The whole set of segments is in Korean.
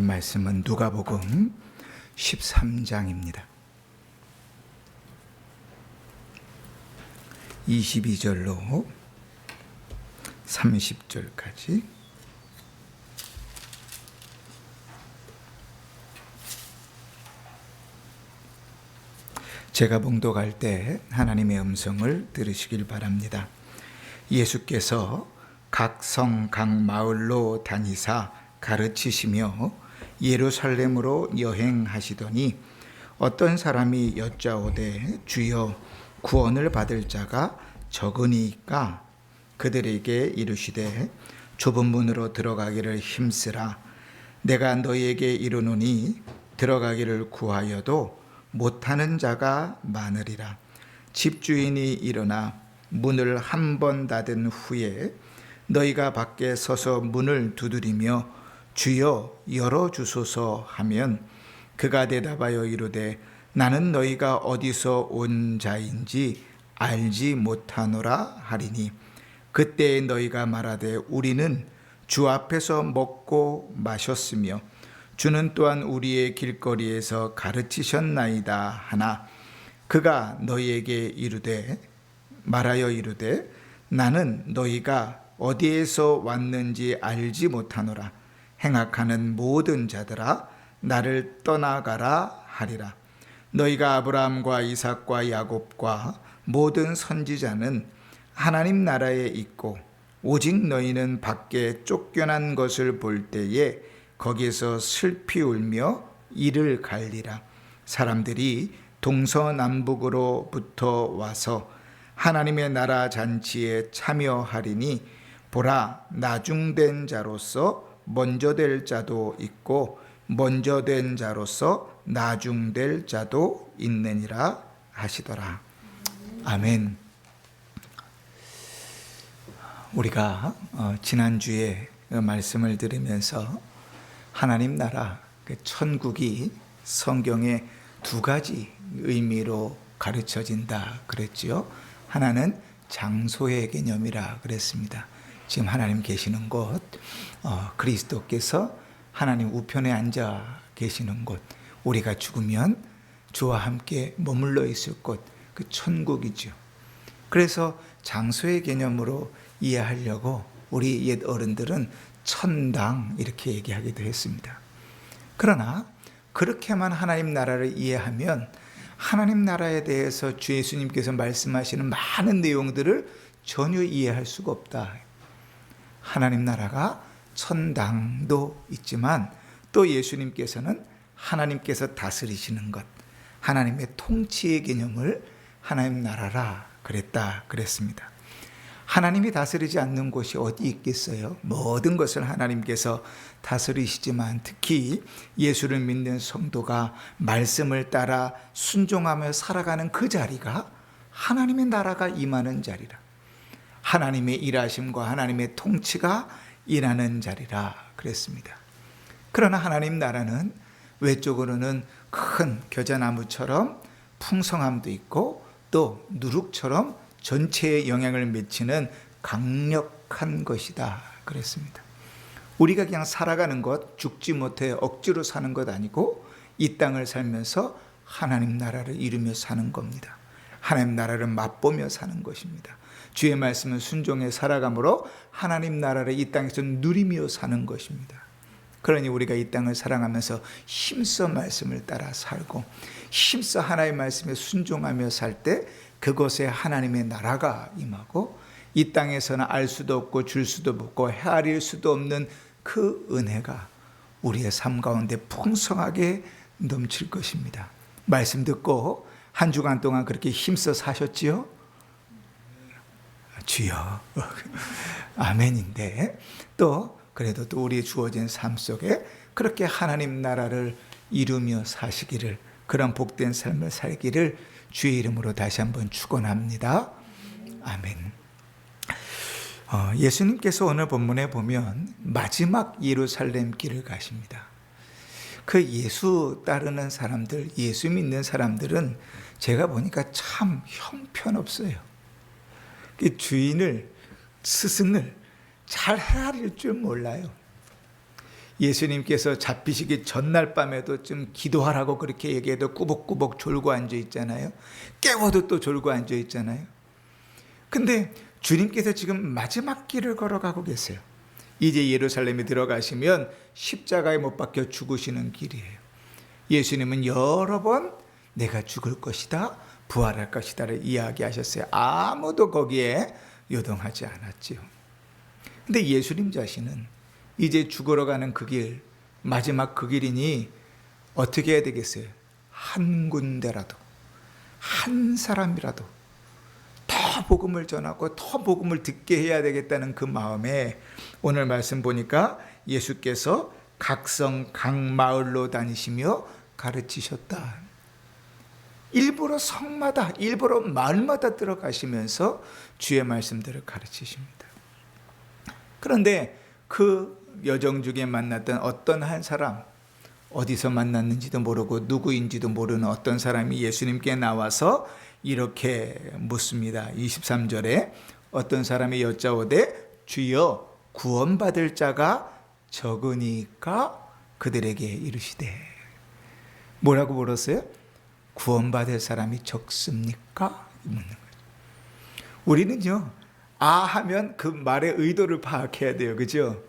말씀은 누가복음 13장입니다. 22절로 30절까지. 제가 봉독할 때 하나님의 음성을 들으시길 바랍니다. 예수께서 각 성, 각 마을로 다니사 가르치시며 예루살렘으로 여행하시더니 어떤 사람이 여짜오되 주여 구원을 받을 자가 적으니까 그들에게 이르시되 좁은 문으로 들어가기를 힘쓰라. 내가 너희에게 이르노니 들어가기를 구하여도 못하는 자가 많으리라. 집주인이 일어나 문을 한 번 닫은 후에 너희가 밖에 서서 문을 두드리며 주여 열어주소서 하면 그가 대답하여 이르되 나는 너희가 어디서 온 자인지 알지 못하노라 하리니 그때 너희가 말하되 우리는 주 앞에서 먹고 마셨으며 주는 또한 우리의 길거리에서 가르치셨나이다 하나 그가 너희에게 말하여 이르되 나는 너희가 어디에서 왔는지 알지 못하노라. 행악하는 모든 자들아 나를 떠나가라 하리라. 너희가 아브라함과 이삭과 야곱과 모든 선지자는 하나님 나라에 있고 오직 너희는 밖에 쫓겨난 것을 볼 때에 거기서 슬피 울며 이를 갈리라. 사람들이 동서남북으로부터 와서 하나님의 나라 잔치에 참여하리니 보라 나중된 자로서 먼저 될 자도 있고 먼저 된 자로서 나중될 자도 있느니라 하시더라. 아멘. 우리가 지난주에 말씀을 들으면서 하나님 나라 천국이 성경에 두 가지 의미로 가르쳐진다 그랬지요. 하나는 장소의 개념이라 그랬습니다. 지금 하나님 계시는 곳, 그리스도께서 하나님 우편에 앉아 계시는 곳, 우리가 죽으면 주와 함께 머물러 있을 곳, 그 천국이죠. 그래서 장소의 개념으로 이해하려고 우리 옛 어른들은 천당 이렇게 얘기하기도 했습니다. 그러나 그렇게만 하나님 나라를 이해하면 하나님 나라에 대해서 주 예수님께서 말씀하시는 많은 내용들을 전혀 이해할 수가 없다. 하나님 나라가 천당도 있지만 또 예수님께서는 하나님께서 다스리시는 것, 하나님의 통치의 개념을 하나님 나라라 그랬습니다. 하나님이 다스리지 않는 곳이 어디 있겠어요? 모든 것을 하나님께서 다스리시지만 특히 예수를 믿는 성도가 말씀을 따라 순종하며 살아가는 그 자리가 하나님의 나라가 임하는 자리라. 하나님의 일하심과 하나님의 통치가 일하는 자리라 그랬습니다. 그러나 하나님 나라는 외적으로는 큰 겨자나무처럼 풍성함도 있고 또 누룩처럼 전체에 영향을 미치는 강력한 것이다 그랬습니다. 우리가 그냥 살아가는 것, 죽지 못해 억지로 사는 것 아니고 이 땅을 살면서 하나님 나라를 이루며 사는 겁니다. 하나님 나라를 맛보며 사는 것입니다. 주의 말씀을 순종해 살아감으로 하나님 나라를 이 땅에서 누리며 사는 것입니다. 그러니 우리가 이 땅을 사랑하면서 힘써 말씀을 따라 살고 힘써 하나님의 말씀에 순종하며 살 때 그곳에 하나님의 나라가 임하고 이 땅에서는 알 수도 없고 줄 수도 없고 헤아릴 수도 없는 그 은혜가 우리의 삶 가운데 풍성하게 넘칠 것입니다. 말씀 듣고 한 주간 동안 그렇게 힘써 사셨지요? 주여 아멘인데 또 그래도 또 우리 주어진 삶 속에 그렇게 하나님 나라를 이루며 사시기를, 그런 복된 삶을 살기를 주의 이름으로 다시 한번 축원합니다. 아멘. 예수님께서 오늘 본문에 보면 마지막 예루살렘 길을 가십니다. 그 예수 따르는 사람들, 예수 믿는 사람들은 제가 보니까 참 형편없어요. 주인을, 스승을 잘 헤아릴 줄 몰라요. 예수님께서 잡히시기 전날 밤에도 좀 기도하라고 그렇게 얘기해도 꾸벅꾸벅 졸고 앉아 있잖아요. 깨워도 또 졸고 앉아 있잖아요. 근데 주님께서 지금 마지막 길을 걸어가고 계세요. 이제 예루살렘에 들어가시면 십자가에 못 박혀 죽으시는 길이에요. 예수님은 여러 번 내가 죽을 것이다, 부활할 것이다를 이야기하셨어요. 아무도 거기에 요동하지 않았지요. 근데 예수님 자신은 이제 죽으러 가는 그 길, 마지막 그 길이니 어떻게 해야 되겠어요? 한 군데라도, 한 사람이라도 더 복음을 전하고 더 복음을 듣게 해야 되겠다는 그 마음에 오늘 말씀 보니까 예수께서 각성 각 마을로 다니시며 가르치셨다. 일부러 성마다, 일부러 마을마다 들어가시면서 주의 말씀들을 가르치십니다. 그런데 그 여정 중에 만났던 어떤 한 사람, 어디서 만났는지도 모르고 누구인지도 모르는 어떤 사람이 예수님께 나와서 이렇게 묻습니다. 23절에 어떤 사람이 여짜오되 주여 구원받을 자가 적으니까 그들에게 이르시되. 뭐라고 물었어요? 구원받을 사람이 적습니까? 묻는 거죠. 우리는요, 하면 그 말의 의도를 파악해야 돼요. 그죠?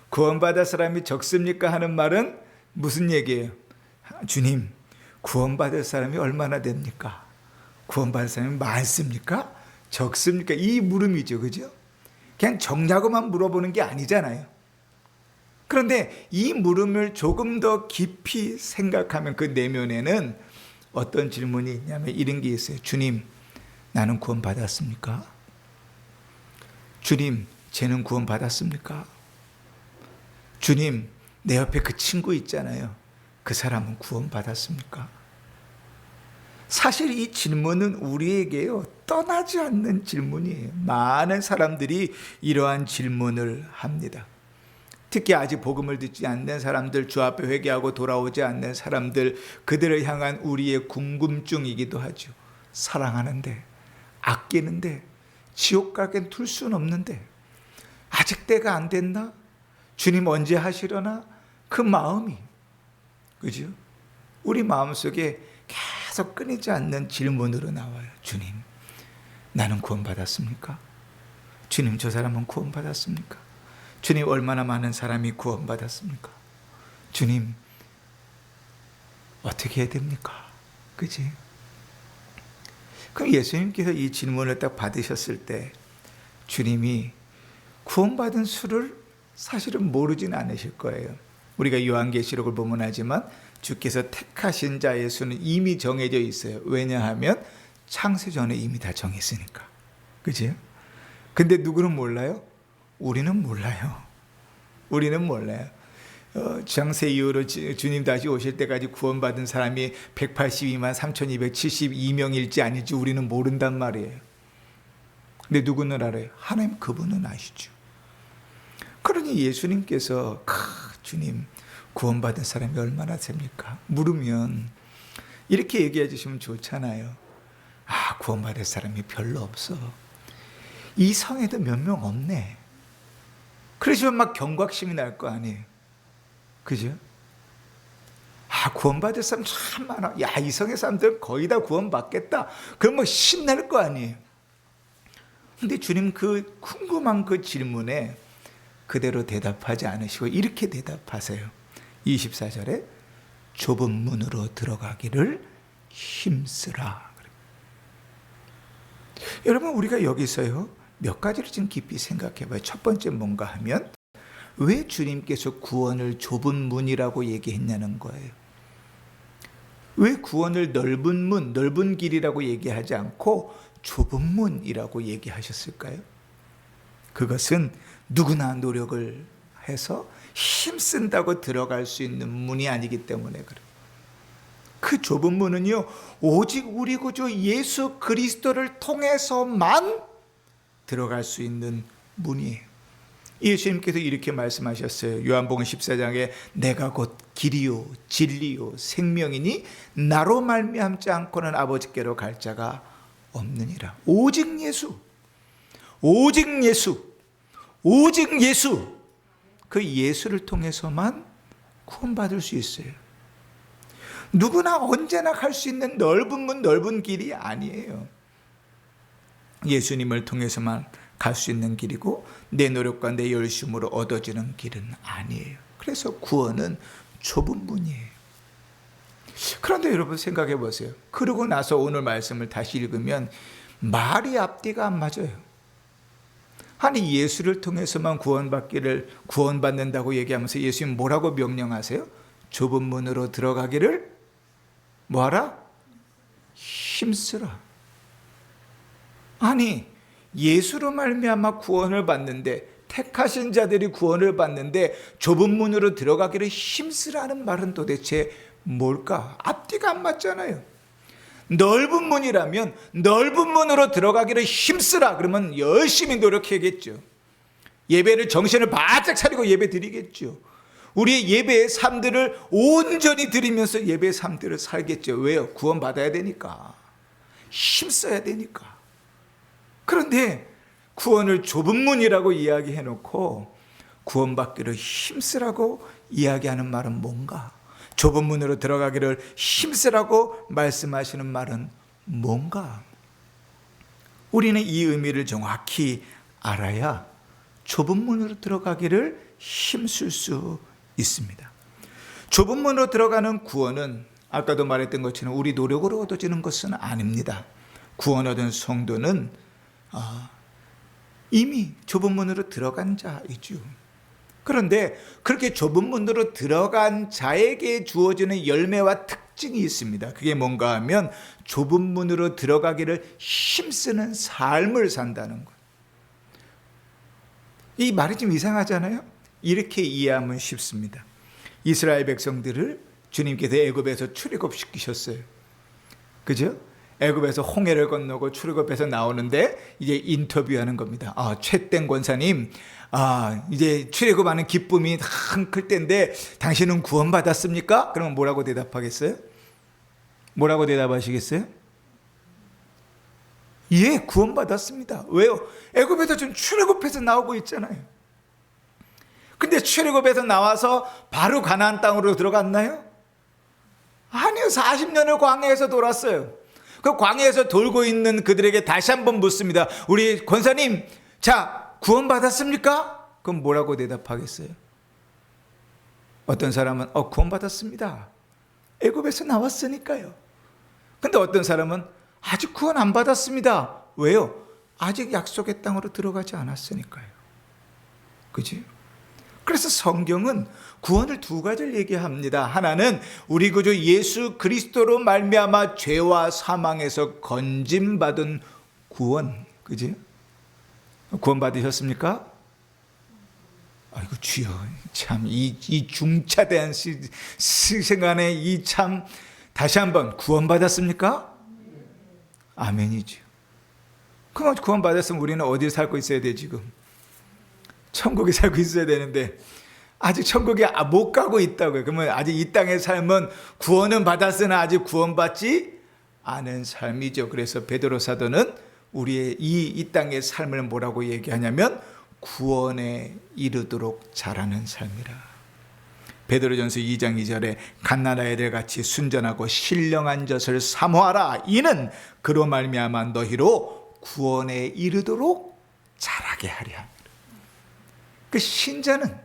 구원받을 사람이 적습니까? 하는 말은 무슨 얘기예요? 주님, 구원받을 사람이 얼마나 됩니까? 구원받을 사람이 많습니까? 적습니까? 이 물음이죠. 그죠? 그냥 적냐고만 물어보는 게 아니잖아요. 그런데 이 물음을 조금 더 깊이 생각하면 그 내면에는 어떤 질문이 있냐면 이런 게 있어요. 주님, 나는 구원받았습니까? 주님, 쟤는 구원받았습니까? 주님, 내 옆에 그 친구 있잖아요. 그 사람은 구원받았습니까? 사실 이 질문은 우리에게요, 떠나지 않는 질문이에요. 많은 사람들이 이러한 질문을 합니다. 특히 아직 복음을 듣지 않는 사람들, 주 앞에 회개하고 돌아오지 않는 사람들, 그들을 향한 우리의 궁금증이기도 하죠. 사랑하는데, 아끼는데, 지옥 가긴 둘 수는 없는데 아직 때가 안 됐나? 주님 언제 하시려나? 그 마음이, 그죠? 우리 마음속에 계속 끊이지 않는 질문으로 나와요. 주님, 나는 구원받았습니까? 주님, 저 사람은 구원받았습니까? 주님, 얼마나 많은 사람이 구원받았습니까? 주님, 어떻게 해야 됩니까? 그지? 그럼 예수님께서 이 질문을 딱 받으셨을 때 주님이 구원받은 수를 사실은 모르진 않으실 거예요. 우리가 요한계시록을 보면 하지만 주께서 택하신 자의 수는 이미 정해져 있어요. 왜냐하면 창세전에 이미 다 정했으니까. 그죠? 근데 누구는 몰라요? 우리는 몰라요. 우리는 몰라요. 창세 이후로 주님 다시 오실 때까지 구원받은 사람이 182만 3272명일지 아닐지 우리는 모른단 말이에요. 근데 누구는 알아요? 하나님 그분은 아시죠. 그러니 예수님께서 주님, 구원받은 사람이 얼마나 됩니까? 물으면 이렇게 얘기해 주시면 좋잖아요. 구원받을 사람이 별로 없어. 이 성에도 몇 명 없네. 그러시면 막 경각심이 날 거 아니에요. 그죠? 구원받을 사람 참 많아. 이 성의 사람들은 거의 다 구원받겠다. 그럼 뭐 신날 거 아니에요. 근데 주님 그 궁금한 그 질문에 그대로 대답하지 않으시고 이렇게 대답하세요. 24절에 좁은 문으로 들어가기를 힘쓰라. 여러분, 우리가 여기서요 몇 가지를 좀 깊이 생각해 봐요. 첫 번째 뭔가 하면 왜 주님께서 구원을 좁은 문이라고 얘기했냐는 거예요. 왜 구원을 넓은 문, 넓은 길이라고 얘기하지 않고 좁은 문이라고 얘기하셨을까요? 그것은 누구나 노력을 해서 힘쓴다고 들어갈 수 있는 문이 아니기 때문에 그래요. 그 좁은 문은요, 오직 우리 구주 예수 그리스도를 통해서만 들어갈 수 있는 문이에요. 예수님께서 이렇게 말씀하셨어요. 요한복음 14장에 내가 곧 길이요 진리요 생명이니 나로 말미암지 않고는 아버지께로 갈 자가 없느니라. 오직 예수, 오직 예수, 오직 예수. 그 예수를 통해서만 구원받을 수 있어요. 누구나 언제나 갈 수 있는 넓은 문, 넓은 길이 아니에요. 예수님을 통해서만 갈 수 있는 길이고 내 노력과 내 열심으로 얻어지는 길은 아니에요. 그래서 구원은 좁은 문이에요. 그런데 여러분 생각해 보세요. 그러고 나서 오늘 말씀을 다시 읽으면 말이 앞뒤가 안 맞아요. 아니 예수를 통해서만 구원받는다고 얘기하면서 예수님 뭐라고 명령하세요? 좁은 문으로 들어가기를 뭐하라? 힘쓰라. 아니 예수로 말미암아 구원을 받는데, 택하신 자들이 구원을 받는데 좁은 문으로 들어가기를 힘쓰라는 말은 도대체 뭘까? 앞뒤가 안 맞잖아요. 넓은 문이라면 넓은 문으로 들어가기를 힘쓰라 그러면 열심히 노력해야겠죠. 예배를 정신을 바짝 차리고 예배 드리겠죠. 우리의 예배의 삶들을 온전히 드리면서 예배의 삶들을 살겠죠. 왜요? 구원받아야 되니까. 힘써야 되니까. 그런데 구원을 좁은 문이라고 이야기해놓고 구원받기를 힘쓰라고 이야기하는 말은 뭔가? 좁은 문으로 들어가기를 힘쓰라고 말씀하시는 말은 뭔가? 우리는 이 의미를 정확히 알아야 좁은 문으로 들어가기를 힘쓸 수 있습니다. 좁은 문으로 들어가는 구원은 아까도 말했던 것처럼 우리 노력으로 얻어지는 것은 아닙니다. 구원 얻은 성도는 이미 좁은 문으로 들어간 자이죠. 그런데 그렇게 좁은 문으로 들어간 자에게 주어지는 열매와 특징이 있습니다. 그게 뭔가 하면 좁은 문으로 들어가기를 힘쓰는 삶을 산다는 것. 이 말이 좀 이상하잖아요. 이렇게 이해하면 쉽습니다. 이스라엘 백성들을 주님께서 애굽에서 출애굽시키셨어요. 그죠? 애굽에서 홍해를 건너고 출애굽해서 나오는데 이제 인터뷰하는 겁니다. 최땡 권사님, 이제 출애굽하는 기쁨이 클 때인데 당신은 구원받았습니까? 그러면 뭐라고 대답하겠어요? 뭐라고 대답하시겠어요? 예, 구원받았습니다. 왜요? 애굽에서 지금 출애굽해서 나오고 있잖아요. 근데 출애굽해서 나와서 바로 가나안 땅으로 들어갔나요? 아니요. 40년을 광야에서 돌았어요. 그 광야에서 돌고 있는 그들에게 다시 한번 묻습니다. 우리 권사님, 자, 구원받았습니까? 그럼 뭐라고 대답하겠어요? 어떤 사람은 구원받았습니다. 애굽에서 나왔으니까요. 근데 어떤 사람은 아직 구원 안 받았습니다. 왜요? 아직 약속의 땅으로 들어가지 않았으니까요. 그지? 그래서 성경은 구원을 두 가지를 얘기합니다. 하나는 우리 구주 예수 그리스도로 말미암아 죄와 사망에서 건짐받은 구원. 그지? 구원 받으셨습니까? 아이고 주여, 참 이 중차대한 시간에 이 참 다시 한번 구원 받았습니까? 아멘이죠. 그럼 구원 받았으면 우리는 어디에 살고 있어야 돼 지금? 천국에 살고 있어야 되는데 아직 천국에 못 가고 있다고요. 그러면 아직 이 땅의 삶은 구원은 받았으나 아직 구원받지 않은 삶이죠. 그래서 베드로 사도는 우리의 이 땅의 삶을 뭐라고 얘기하냐면 구원에 이르도록 자라는 삶이라. 베드로전서 2장 2절에 갓난아이들 같이 순전하고 신령한 젖을 사모하라. 이는 그로 말미암아 너희로 구원에 이르도록 자라게 하려 함이라. 그 신자는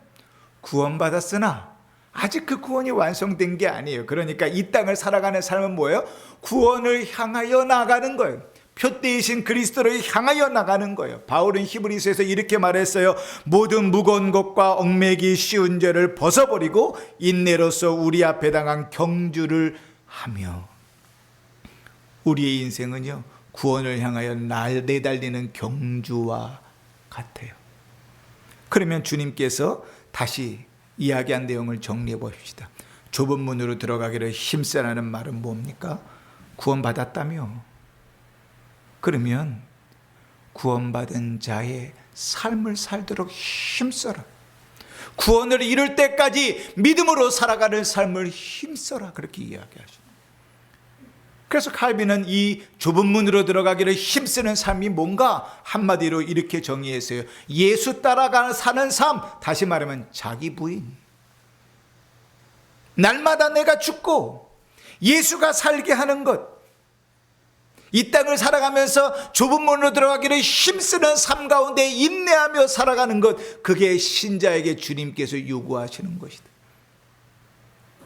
구원받았으나 아직 그 구원이 완성된 게 아니에요. 그러니까 이 땅을 살아가는 삶은 뭐예요? 구원을 향하여 나가는 거예요. 표대이신 그리스도를 향하여 나가는 거예요. 바울은 히브리서에서 이렇게 말했어요. 모든 무거운 것과 얽매기 쉬운 죄를 벗어버리고 인내로서 우리 앞에 당한 경주를 하며. 우리의 인생은요, 구원을 향하여 내달리는 경주와 같아요. 그러면 주님께서 다시 이야기한 내용을 정리해 봅시다. 좁은 문으로 들어가기를 힘쓰라는 말은 뭡니까? 구원받았다며. 그러면 구원받은 자의 삶을 살도록 힘써라. 구원을 이룰 때까지 믿음으로 살아가는 삶을 힘써라. 그렇게 이야기하죠. 그래서 칼빈은 이 좁은 문으로 들어가기를 힘쓰는 삶이 뭔가 한마디로 이렇게 정의했어요. 예수 따라가는 사는 삶, 다시 말하면 자기 부인. 날마다 내가 죽고 예수가 살게 하는 것, 이 땅을 살아가면서 좁은 문으로 들어가기를 힘쓰는 삶 가운데 인내하며 살아가는 것, 그게 신자에게 주님께서 요구하시는 것이다.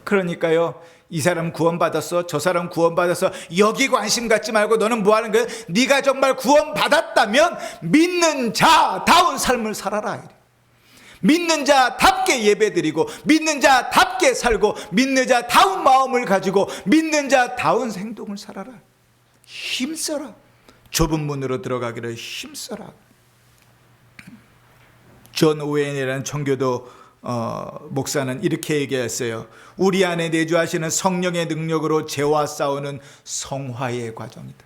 그러니까요, 이 사람 구원받았어, 저 사람 구원받았어, 여기 관심 갖지 말고 너는 뭐 하는 거야? 네가 정말 구원받았다면 믿는 자다운 삶을 살아라. 믿는 자답게 예배드리고, 믿는 자답게 살고, 믿는 자다운 마음을 가지고, 믿는 자다운 행동을 살아라. 힘써라. 좁은 문으로 들어가기를 힘써라. 존 오웬이라는 청교도 목사는 이렇게 얘기했어요. 우리 안에 내주하시는 성령의 능력으로 죄와 싸우는 성화의 과정이다.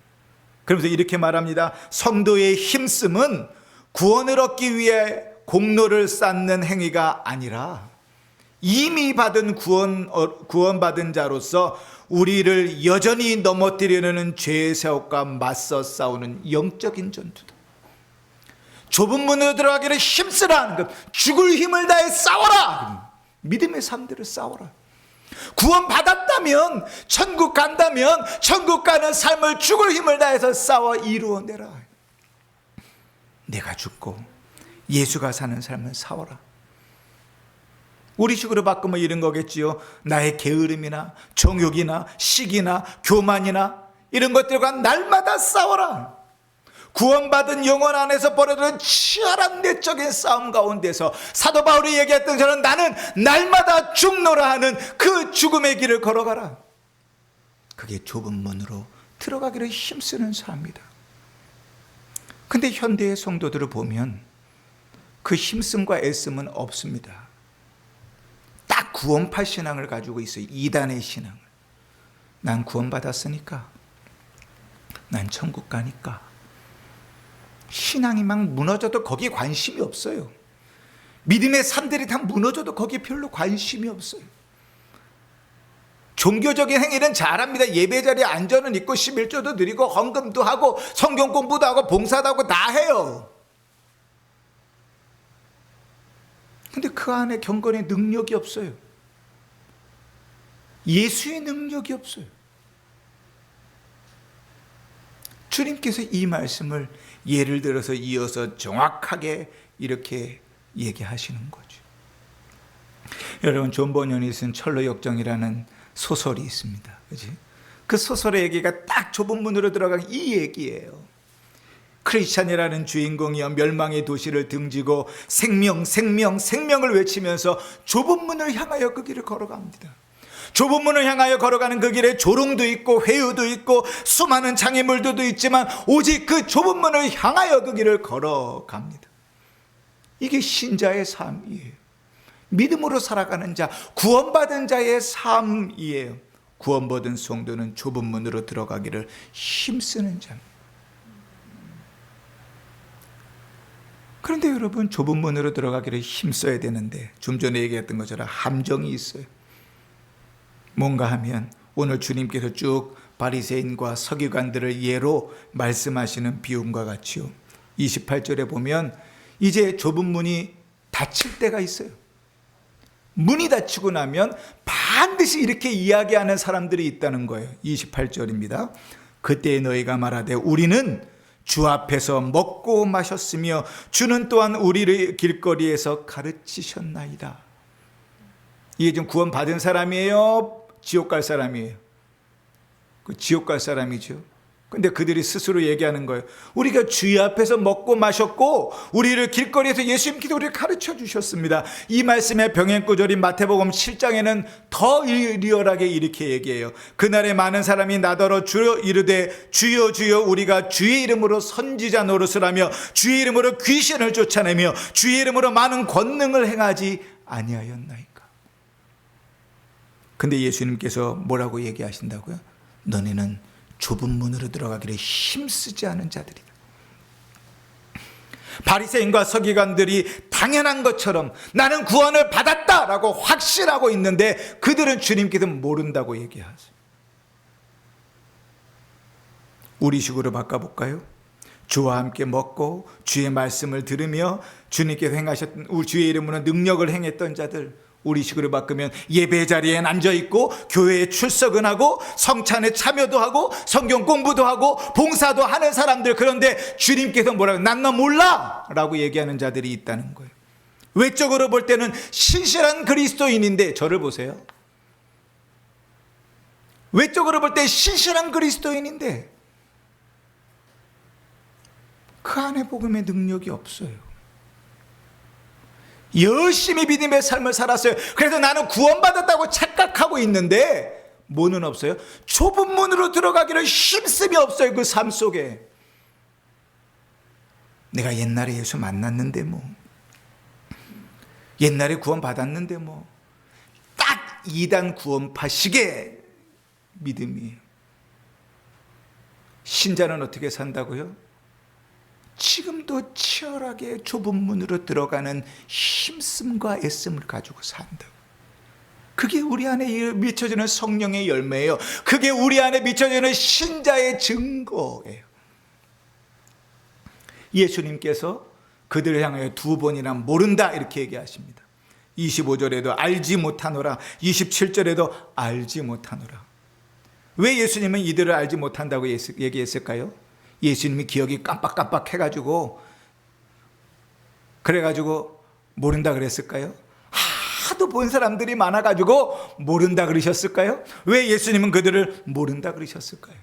그러면서 이렇게 말합니다. 성도의 힘씀은 구원을 얻기 위해 공로를 쌓는 행위가 아니라 이미 받은 구원받은 자로서 우리를 여전히 넘어뜨리려는 죄의 세력과 맞서 싸우는 영적인 전투다. 좁은 문으로 들어가기를 힘쓰라 하는 것, 죽을 힘을 다해 싸워라. 믿음의 삶대로 싸워라. 구원받았다면, 천국 간다면 천국 가는 삶을 죽을 힘을 다해서 싸워 이루어내라. 내가 죽고 예수가 사는 삶을 싸워라. 우리 식으로 바꾸면 이런 거겠지요. 나의 게으름이나 정욕이나 시기나 교만이나 이런 것들과 날마다 싸워라. 구원받은 영혼 안에서 벌어지는 치열한 내적인 싸움 가운데서 사도 바울이 얘기했던 것처럼 나는 날마다 죽노라 하는 그 죽음의 길을 걸어가라. 그게 좁은 문으로 들어가기를 힘쓰는 삶이다. 근데 현대의 성도들을 보면 그 힘씀과 애씀은 없습니다. 딱 구원파 신앙을 가지고 있어요. 이단의 신앙을. 난 구원받았으니까, 난 천국 가니까. 신앙이 막 무너져도 거기에 관심이 없어요. 믿음의 산들이 다 무너져도 거기에 별로 관심이 없어요. 종교적인 행위는 잘합니다. 예배 자리에 안전은 있고 11조도 드리고 헌금도 하고 성경 공부도 하고 봉사도 하고 다 해요. 근데 그 안에 경건의 능력이 없어요. 예수의 능력이 없어요. 주님께서 이 말씀을 예를 들어서 이어서 정확하게 이렇게 얘기하시는 거죠. 여러분, 존 버년이 쓴 철로 역정이라는 소설이 있습니다. 그치? 그 소설의 얘기가 딱 좁은 문으로 들어간 이 얘기예요. 크리스찬이라는 주인공이요, 멸망의 도시를 등지고 생명을 외치면서 좁은 문을 향하여 그 길을 걸어갑니다. 좁은 문을 향하여 걸어가는 그 길에 조롱도 있고 회유도 있고 수많은 장애물들도 있지만 오직 그 좁은 문을 향하여 그 길을 걸어갑니다. 이게 신자의 삶이에요. 믿음으로 살아가는 자, 구원받은 자의 삶이에요. 구원받은 성도는 좁은 문으로 들어가기를 힘쓰는 자입니다. 그런데 여러분, 좁은 문으로 들어가기를 힘써야 되는데 좀 전에 얘기했던 것처럼 함정이 있어요. 뭔가 하면 오늘 주님께서 쭉 바리새인과 서기관들을 예로 말씀하시는 비움과 같이요, 28절에 보면 이제 좁은 문이 닫힐 때가 있어요. 문이 닫히고 나면 반드시 이렇게 이야기하는 사람들이 있다는 거예요. 28절입니다. 그때 너희가 말하되 우리는 주 앞에서 먹고 마셨으며 주는 또한 우리를 길거리에서 가르치셨나이다. 이게 좀 구원받은 사람이에요? 지옥 갈 사람이에요? 그 지옥 갈 사람이죠. 근데 그들이 스스로 얘기하는 거예요. 우리가 주의 앞에서 먹고 마셨고 우리를 길거리에서 예수님께서 우리를 가르쳐 주셨습니다. 이 말씀의 병행구절인 마태복음 7장에는 더 리얼하게 이렇게 얘기해요. 그날에 많은 사람이 나더러 주여 이르되 주여 주여 우리가 주의 이름으로 선지자 노릇을 하며 주의 이름으로 귀신을 쫓아내며 주의 이름으로 많은 권능을 행하지 아니하였나이까. 근데 예수님께서 뭐라고 얘기하신다고요? 너네는 좁은 문으로 들어가기를 힘쓰지 않은 자들이다. 바리새인과 서기관들이 당연한 것처럼 나는 구원을 받았다라고 확신하고 있는데 그들은 주님께서 모른다고 얘기하죠. 우리 식으로 바꿔볼까요? 주와 함께 먹고 주의 말씀을 들으며 주님께서 행하셨던 주의 이름으로 능력을 행했던 자들, 우리식으로 바꾸면 예배 자리에 앉아있고 교회에 출석은 하고 성찬에 참여도 하고 성경 공부도 하고 봉사도 하는 사람들, 그런데 주님께서 뭐라고, 난 너 몰라 라고 얘기하는 자들이 있다는 거예요. 외적으로 볼 때는 신실한 그리스도인인데, 저를 보세요. 외적으로 볼 때 신실한 그리스도인인데 그 안에 복음의 능력이 없어요. 열심히 믿음의 삶을 살았어요. 그래서 나는 구원받았다고 착각하고 있는데 뭐는 없어요? 좁은 문으로 들어가기를 힘씀이 없어요. 그 삶 속에 내가 옛날에 예수 만났는데 뭐, 옛날에 구원받았는데 뭐, 딱 2단 구원파식의 믿음이에요. 신자는 어떻게 산다고요? 지금도 치열하게 좁은 문으로 들어가는 힘씀과 애씀을 가지고 산다. 그게 우리 안에 미쳐지는 성령의 열매예요. 그게 우리 안에 미쳐지는 신자의 증거예요. 예수님께서 그들을 향하여 2번이나 모른다 이렇게 얘기하십니다. 25절에도 알지 못하노라, 27절에도 알지 못하노라. 왜 예수님은 이들을 알지 못한다고 얘기했을까요? 예수님이 기억이 깜빡깜빡 해가지고 그래가지고 모른다 그랬을까요? 하도 본 사람들이 많아가지고 모른다 그러셨을까요? 왜 예수님은 그들을 모른다 그러셨을까요?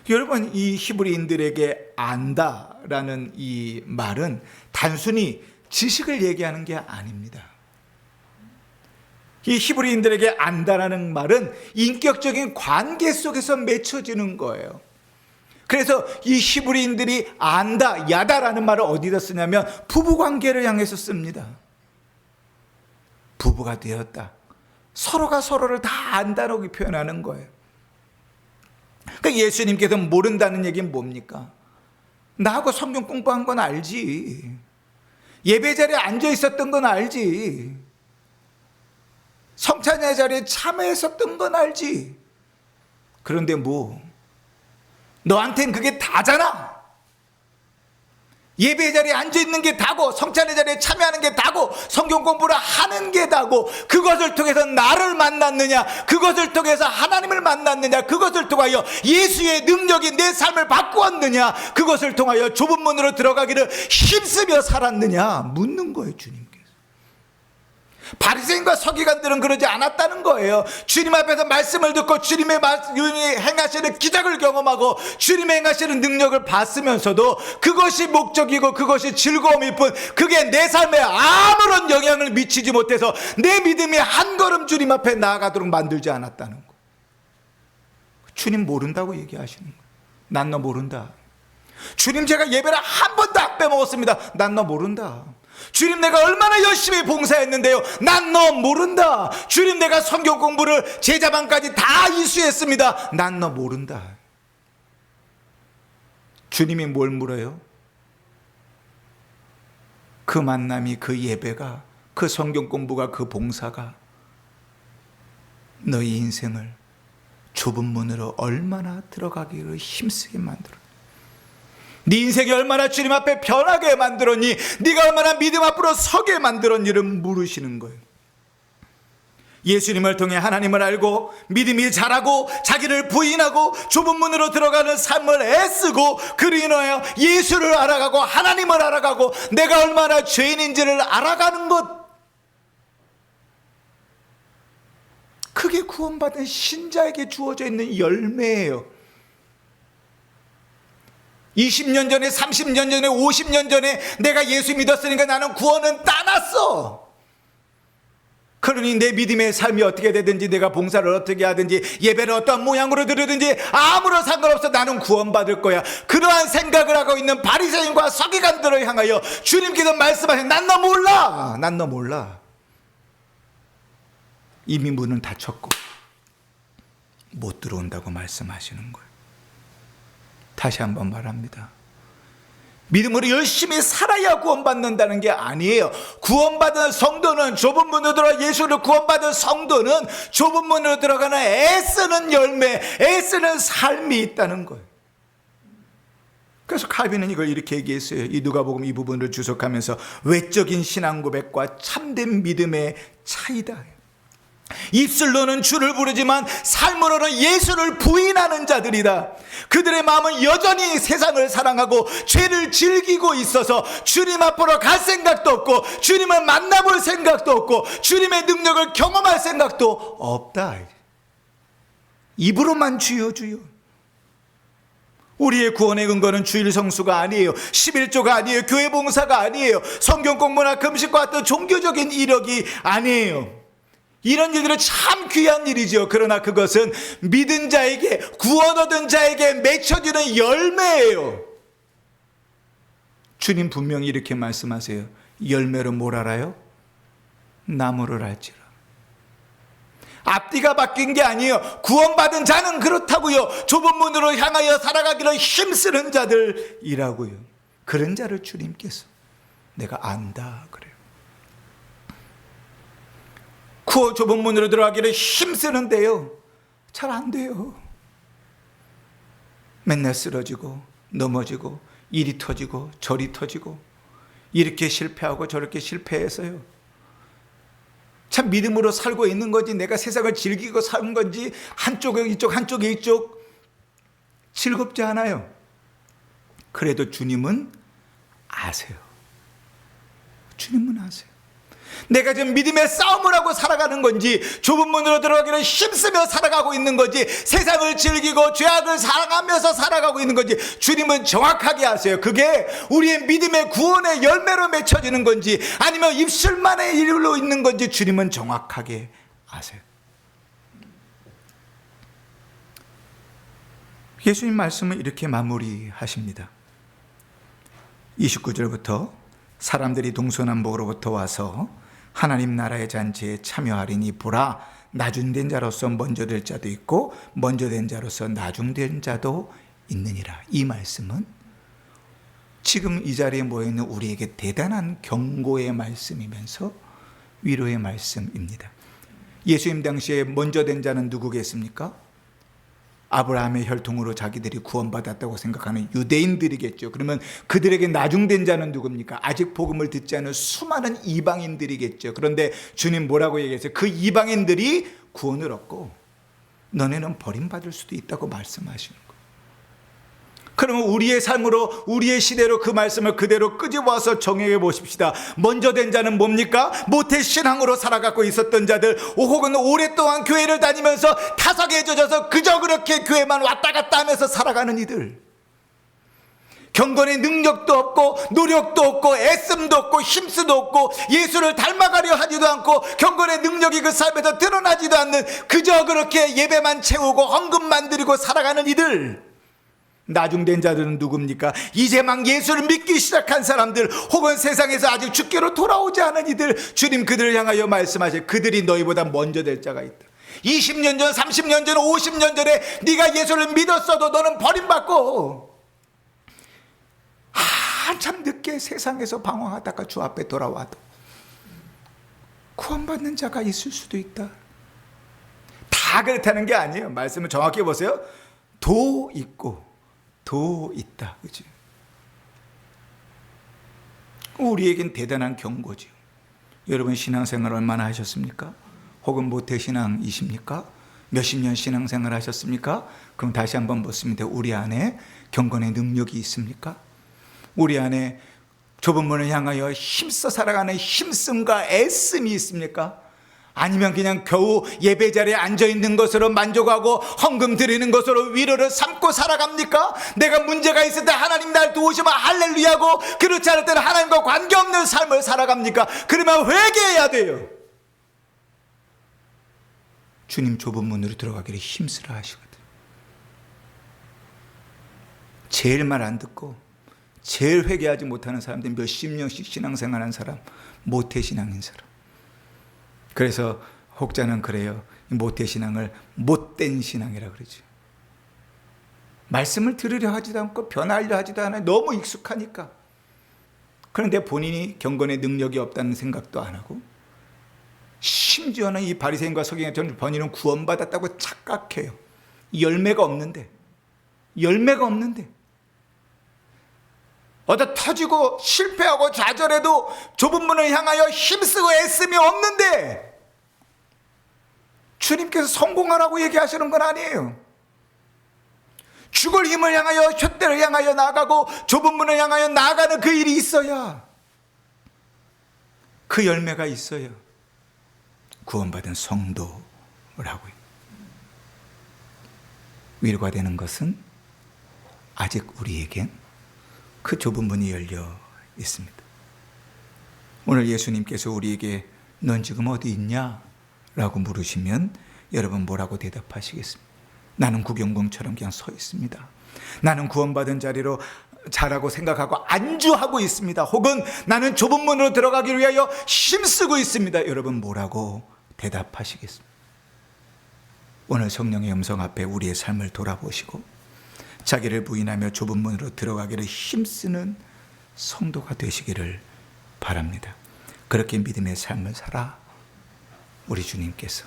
여러분, 이 히브리인들에게 안다라는 이 말은 단순히 지식을 얘기하는 게 아닙니다. 이 히브리인들에게 안다라는 말은 인격적인 관계 속에서 맺혀지는 거예요. 그래서 이 히브리인들이 안다, 야다라는 말을 어디다 쓰냐면 부부관계를 향해서 씁니다. 부부가 되었다. 서로가 서로를 다 안다라고 표현하는 거예요. 그러니까 예수님께서 모른다는 얘기는 뭡니까? 나하고 성경 공부한 건 알지. 예배 자리에 앉아 있었던 건 알지. 성찬의 자리에 참여했었던 건 알지. 그런데 뭐, 너한텐 그게 다잖아. 예배 자리에 앉아있는 게 다고, 성찬의 자리에 참여하는 게 다고, 성경 공부를 하는 게 다고, 그것을 통해서 나를 만났느냐, 그것을 통해서 하나님을 만났느냐, 그것을 통하여 예수의 능력이 내 삶을 바꾸었느냐, 그것을 통하여 좁은 문으로 들어가기를 힘쓰며 살았느냐 묻는 거예요, 주님께서. 바리새인과 서기관들은 그러지 않았다는 거예요. 주님 앞에서 말씀을 듣고 주님의 행하시는 기적을 경험하고 주님의 행하시는 능력을 봤으면서도 그것이 목적이고 그것이 즐거움일 뿐, 그게 내 삶에 아무런 영향을 미치지 못해서 내 믿음이 한 걸음 주님 앞에 나아가도록 만들지 않았다는 거. 주님 모른다고 얘기하시는 거예요. 난 너 모른다. 주님, 제가 예배를 한 번도 안 빼먹었습니다. 난 너 모른다. 주님, 내가 얼마나 열심히 봉사했는데요. 난 너 모른다. 주님, 내가 성경 공부를 제자반까지 다 이수했습니다. 난 너 모른다. 주님이 뭘 물어요? 그 만남이, 그 예배가, 그 성경 공부가, 그 봉사가 너희 인생을 좁은 문으로 얼마나 들어가기를 힘쓰게 만들어, 네 인생이 얼마나 주님 앞에 변하게 만들었니, 네가 얼마나 믿음 앞으로 서게 만들었니를 물으시는 거예요. 예수님을 통해 하나님을 알고 믿음이 자라고 자기를 부인하고 좁은 문으로 들어가는 삶을 애쓰고 그로 인하여 예수를 알아가고 하나님을 알아가고 내가 얼마나 죄인인지를 알아가는 것, 그게 구원받은 신자에게 주어져 있는 열매예요. 20년 전에, 30년 전에, 50년 전에 내가 예수 믿었으니까 나는 구원은 따놨어. 그러니 내 믿음의 삶이 어떻게 되든지, 내가 봉사를 어떻게 하든지, 예배를 어떤 모양으로 드리든지 아무런 상관없어. 나는 구원받을 거야. 그러한 생각을 하고 있는 바리새인과 서기관들을 향하여 주님께서 말씀하신, 난 너 몰라. 난 너 몰라. 이미 문은 닫혔고 못 들어온다고 말씀하시는 거예요. 다시 한번 말합니다. 믿음으로 열심히 살아야 구원받는다는 게 아니에요. 구원받은 성도는 좁은 문으로 들어가, 예수를 구원받은 성도는 좁은 문으로 들어가는 애쓰는 열매, 애쓰는 삶이 있다는 거예요. 그래서 칼빈은 이걸 이렇게 얘기했어요. 이 누가복음 이 부분을 주석하면서 외적인 신앙 고백과 참된 믿음의 차이다. 입술로는 주를 부르지만 삶으로는 예수를 부인하는 자들이다. 그들의 마음은 여전히 세상을 사랑하고 죄를 즐기고 있어서 주님 앞으로 갈 생각도 없고 주님을 만나볼 생각도 없고 주님의 능력을 경험할 생각도 없다. 입으로만 주여 주여. 우리의 구원의 근거는 주일 성수가 아니에요. 11조가 아니에요. 교회 봉사가 아니에요. 성경 공부나 금식과 같은 종교적인 이력이 아니에요. 이런 일들은 참 귀한 일이죠. 그러나 그것은 믿은 자에게, 구원 얻은 자에게 맺혀지는 열매예요. 주님 분명히 이렇게 말씀하세요. 열매로 뭘 알아요? 나무를 알지라. 앞뒤가 바뀐 게 아니에요. 구원받은 자는 그렇다고요. 좁은 문으로 향하여 살아가기를 힘쓰는 자들이라고요. 그런 자를 주님께서 내가 안다 그래요. 좁은 문으로 들어가기를 힘쓰는데요, 잘 안 돼요. 맨날 쓰러지고 넘어지고 이리 터지고 저리 터지고 이렇게 실패하고 저렇게 실패해서요. 참 믿음으로 살고 있는 건지 내가 세상을 즐기고 사는 건지 한쪽에 이쪽 한쪽에 이쪽 즐겁지 않아요. 그래도 주님은 아세요. 주님은 아세요. 내가 지금 믿음의 싸움을 하고 살아가는 건지 좁은 문으로 들어가기를 힘쓰며 살아가고 있는 건지 세상을 즐기고 죄악을 사랑하면서 살아가고 있는 건지 주님은 정확하게 아세요. 그게 우리의 믿음의 구원의 열매로 맺혀지는 건지 아니면 입술만의 일로 있는 건지 주님은 정확하게 아세요. 예수님 말씀은 이렇게 마무리하십니다. 29절부터 사람들이 동서남북으로부터 와서 하나님 나라의 잔치에 참여하리니 보라, 나중된 자로서 먼저 될 자도 있고 먼저 된 자로서 나중된 자도 있느니라. 이 말씀은 지금 이 자리에 모여있는 우리에게 대단한 경고의 말씀이면서 위로의 말씀입니다. 예수님 당시에 먼저 된 자는 누구겠습니까? 아브라함의 혈통으로 자기들이 구원받았다고 생각하는 유대인들이겠죠. 그러면 그들에게 나중된 자는 누굽니까? 아직 복음을 듣지 않은 수많은 이방인들이겠죠. 그런데 주님 뭐라고 얘기했어요? 그 이방인들이 구원을 얻고 너네는 버림받을 수도 있다고 말씀하시는 거예요. 그러면 우리의 삶으로 우리의 시대로 그 말씀을 그대로 끄집어와서 정의해 보십시다. 먼저 된 자는 뭡니까? 모태신앙으로 살아가고 있었던 자들, 혹은 오랫동안 교회를 다니면서 타석에 젖어서 그저 그렇게 교회만 왔다 갔다 하면서 살아가는 이들, 경건의 능력도 없고 노력도 없고 애씀도 없고 힘쓰도 없고 예수를 닮아가려 하지도 않고 경건의 능력이 그 삶에서 드러나지도 않는 그저 그렇게 예배만 채우고 헌금만 드리고 살아가는 이들, 나중된 자들은 누굽니까? 이제 막 예수를 믿기 시작한 사람들, 혹은 세상에서 아직 주께로 돌아오지 않은 이들, 주님 그들을 향하여 말씀하세요. 그들이 너희보다 먼저 될 자가 있다. 20년 전, 30년 전, 50년 전에 네가 예수를 믿었어도 너는 버림받고 한참 늦게 세상에서 방황하다가 주 앞에 돌아와도 구원받는 자가 있을 수도 있다. 다 그렇다는 게 아니에요. 말씀을 정확히 보세요. 도 있고 도 있다. 그죠? 우리에겐 대단한 경고죠. 여러분 신앙생활 얼마나 하셨습니까? 혹은 모태신앙이십니까? 몇십 년 신앙생활 하셨습니까? 그럼 다시 한번 묻습니다. 우리 안에 경건의 능력이 있습니까? 우리 안에 좁은 문을 향하여 힘써 살아가는 힘씀과 애씀이 있습니까? 아니면 그냥 겨우 예배 자리에 앉아있는 것으로 만족하고 헌금 드리는 것으로 위로를 삼고 살아갑니까? 내가 문제가 있을 때 하나님 날 도우시면 할렐루야고, 그렇지 않을 때는 하나님과 관계없는 삶을 살아갑니까? 그러면 회개해야 돼요. 주님 좁은 문으로 들어가기를 힘쓰라 하시거든. 제일 말 안 듣고 제일 회개하지 못하는 사람들, 몇십 년씩 신앙생활한 사람, 모태신앙인 사람. 그래서 혹자는 그래요. 모태신앙을 못된 신앙이라 그러죠. 말씀을 들으려 하지도 않고 변하려 하지도 않아요. 너무 익숙하니까. 그런데 본인이 경건의 능력이 없다는 생각도 안 하고, 심지어는 이 바리새인과 서기관처럼 본인은 구원받았다고 착각해요. 열매가 없는데. 얻어 터지고 실패하고 좌절해도 좁은 문을 향하여 힘쓰고 애씀이 없는데 주님께서 성공하라고 얘기하시는 건 아니에요. 죽을 힘을 향하여 푯대를 향하여 나가고 좁은 문을 향하여 나가는 그 일이 있어야 그 열매가 있어요. 구원받은 성도라고요. 위로가 되는 것은 아직 우리에겐 그 좁은 문이 열려 있습니다. 오늘 예수님께서 우리에게 넌 지금 어디 있냐? 라고 물으시면 여러분 뭐라고 대답하시겠습니까? 나는 구경공처럼 그냥 서 있습니다. 나는 구원받은 자리로 자라고 생각하고 안주하고 있습니다. 혹은 나는 좁은 문으로 들어가기 위하여 힘쓰고 있습니다. 여러분 뭐라고 대답하시겠습니까? 오늘 성령의 음성 앞에 우리의 삶을 돌아보시고 자기를 부인하며 좁은 문으로 들어가기를 힘쓰는 성도가 되시기를 바랍니다. 그렇게 믿음의 삶을 살아 우리 주님께서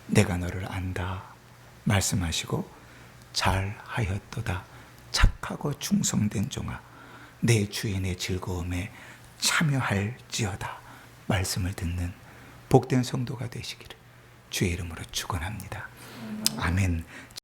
내가 너를 안다 말씀하시고 잘하였도다 착하고 충성된 종아 내 주인의 즐거움에 참여할지어다 말씀을 듣는 복된 성도가 되시기를 주의 이름으로 축원합니다. 아멘.